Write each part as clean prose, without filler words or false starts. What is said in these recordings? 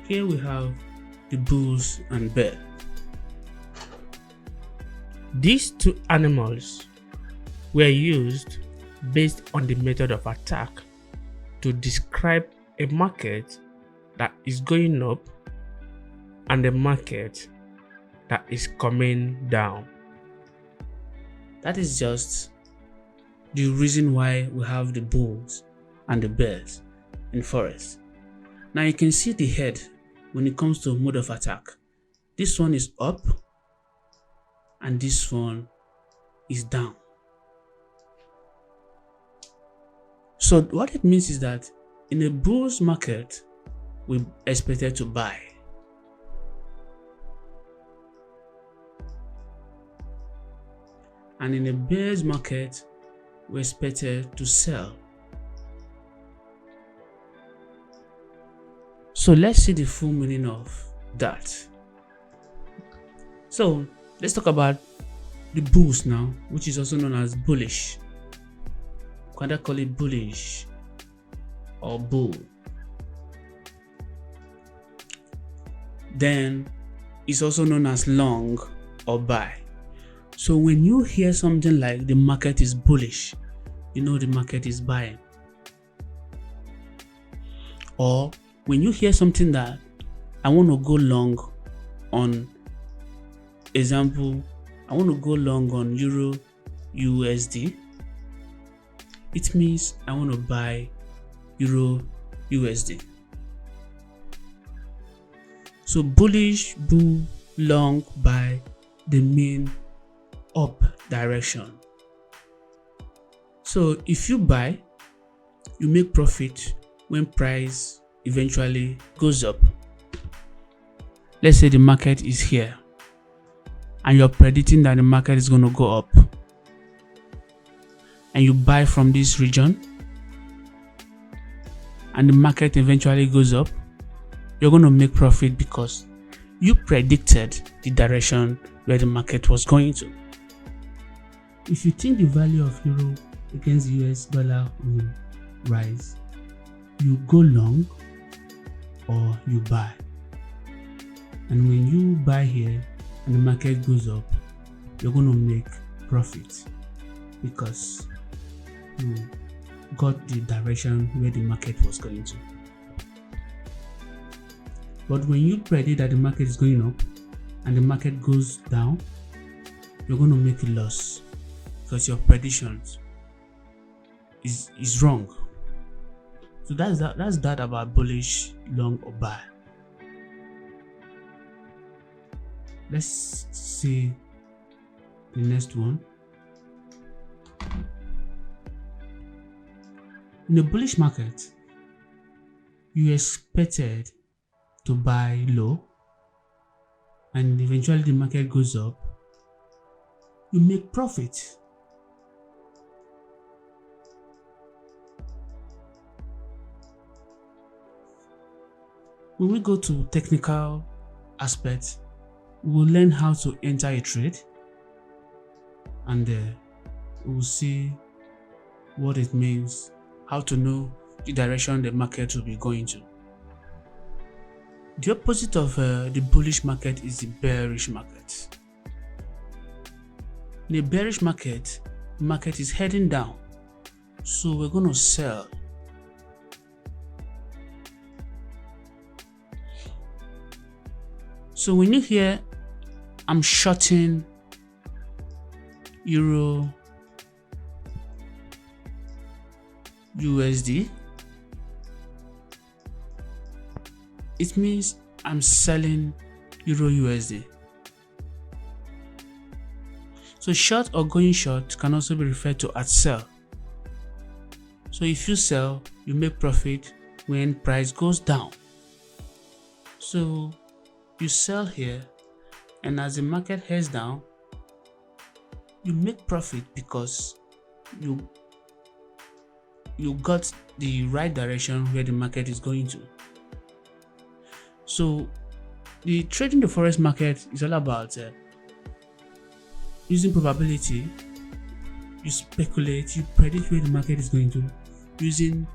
here we have the bulls and bear. These two animals were used based on the method of attack to describe a market that is going up and a market that is coming down. That is just the reason why we have the bulls and the bears in forex. Now you can see the head when it comes to mode of attack. This one is up and this one is down. So what it means is that in a bulls market, we expected to buy. And in a bears market, we expected to sell. So let's see the full meaning of that. So let's talk about the bulls now, which is also known as bullish. You can call it bullish or bull. Then it's also known as long or buy. So when you hear something like the market is bullish, you know the market is buying. Or when you hear something that I want to go long on, example, I want to go long on Euro USD, it means I want to buy Euro USD. So bullish, bull, long, buy, they mean up direction. So if you buy, you make profit when price eventually goes up. Let's say the market is here and you're predicting that the market is going to go up, and you buy from this region and the market eventually goes up, you're going to make profit because you predicted the direction where the market was going to. If you think the value of euro against the US dollar will rise, you go long or you buy. And when you buy here and the market goes up, you're going to make profit because you got the direction where the market was going to. But when you predict that the market is going up and the market goes down, you're going to make a loss because your predictions is wrong. So that's that about bullish, long, or buy. Let's see the next one. In a bullish market, you expected to buy low and eventually the market goes up, you make profit. When we go to technical aspects, we'll learn how to enter a trade and we'll see what it means, how to know the direction the market will be going to. The opposite of the bullish market is the bearish market. In a bearish market, the market is heading down, so we're going to sell. So when you hear I'm shorting Euro USD, it means I'm selling Euro USD. So short or going short can also be referred to as sell. So if you sell, you make profit when price goes down. So you sell here, and as the market heads down, you make profit because you got the right direction where the market is going to. So the trading the forex market is all about using probability. You speculate, you predict where the market is going to using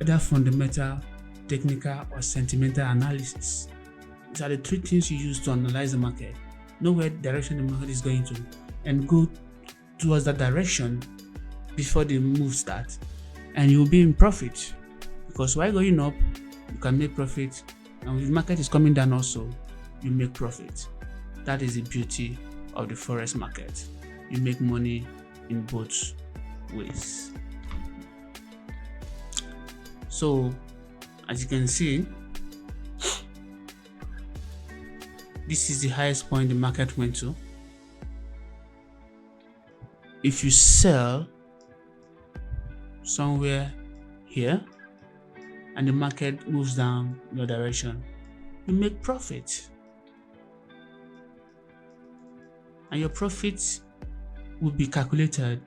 either fundamental, technical, or sentimental analysis. These are the three things you use to analyze the market. Know where direction the market is going to and go towards that direction before the move starts, and you'll be in profit, because while going up you can make profit, and if the market is coming down also you make profit. That is the beauty of the forex market. You make money in both ways. So as you can see, this is the highest point the market went to. If you sell somewhere here and the market moves down your direction, you make profit, and your profits will be calculated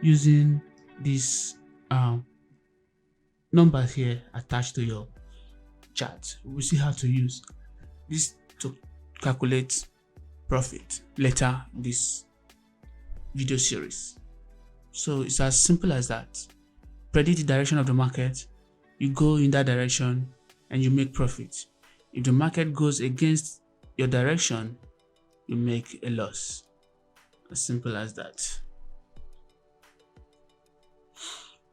using these numbers here attached to your chart. We'll see how to use this to calculate profit later in this video series. So it's as simple as that. Predict the direction of the market, you go in that direction and you make profit. If the market goes against your direction, you make a loss. As simple as that.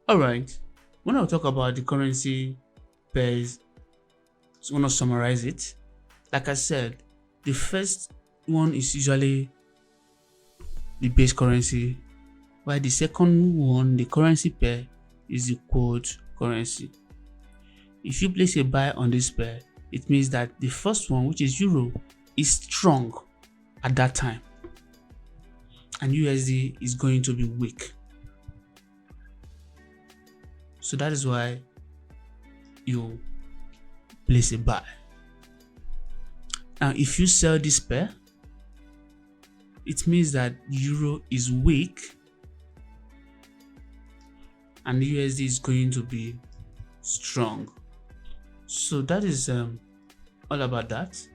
Alright, when I talk about the currency pairs, so I'm going to summarize it. Like I said, the first one is usually the base currency, while the second one, the currency pair, is the quote currency. If you place a buy on this pair, it means that the first one, which is euro, is strong at that time, and USD is going to be weak. So that is why you place a buy. Now if you sell this pair, it means that euro is weak and USD is going to be strong. So that is all about that.